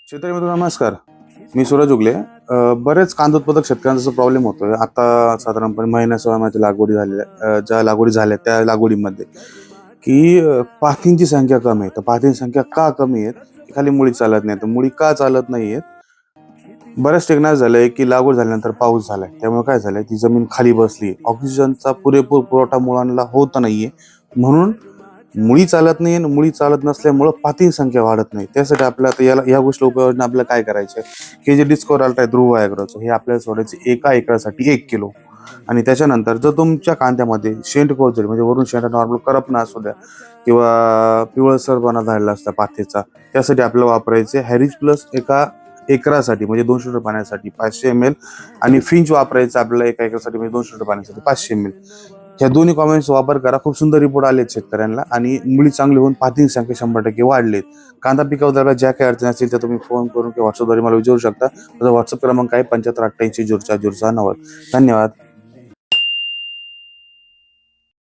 शेतकरी मित्रांनो नमस्कार. मी सूरज उगले. बरेच कांदा उत्पादक शेतकऱ्यांचा प्रॉब्लेम होतोय. आता साधारणपणे महिन्या 16 महिन्याच्या लागवडी झालेल्या ज्या लागवडी झाल्या त्या लागवडीमध्ये की पातींची संख्या कमी आहे. तर पातींची संख्या का कमी आहे? की खाली मुळी चालत नाही. तर मुळी का चालत नाहीयेत? बऱ्याच ठिकाणी झालंय की लागवड झाल्यानंतर पाऊस झालाय. त्यामुळे काय झालंय ती जमीन खाली बसली. ऑक्सिजनचा पुरेपूर पुरवठा मुळांना होत नाहीये. म्हणून मुळी चालत नाही आणि मुळी चालत नसल्यामुळं पातींची संख्या वाढत नाही. त्यासाठी आपल्याला आता या गोष्टी उपाययोजना आपल्याला काय करायचं आहे, हे जे डिस्कव्हर अल्ट्रा ध्रुव ॲग्रोचं हे आपल्याला सोडायचं एका एकरासाठी 1 किलो. आणि त्याच्यानंतर जर तुमच्या कांद्यामध्ये शेंडखोर जरी म्हणजे वरून शेंडा नॉर्मल करपणा असू द्या किंवा पिवळसरपणा झालेला असता पातीचा, त्यासाठी आपल्याला वापरायचे हॅरिज प्लस एका एकरासाठी म्हणजे 200 लिटर पाण्यासाठी 500 ml आणि फिंच वापरायचं आपल्याला एका एकरासाठी म्हणजे 200 लिटर पाण्यासाठी 500 ml. ह्या दोन्ही कॉम्बिनेशनचा वापर करा. खूप सुंदर रिपोर्ट आलेत शेतकऱ्यांना आणि मुळी चांगली होऊन पातींची संख्या 100% वाढलेत. कांदा पिकाबद्दल ज्या काही अडचणी असतील त्या तुम्ही फोन करून किंवा व्हॉट्सअपद्वारे मला विचारू शकता. माझा व्हॉट्सअप क्रमांक आहे 7588 04 04 90. धन्यवाद.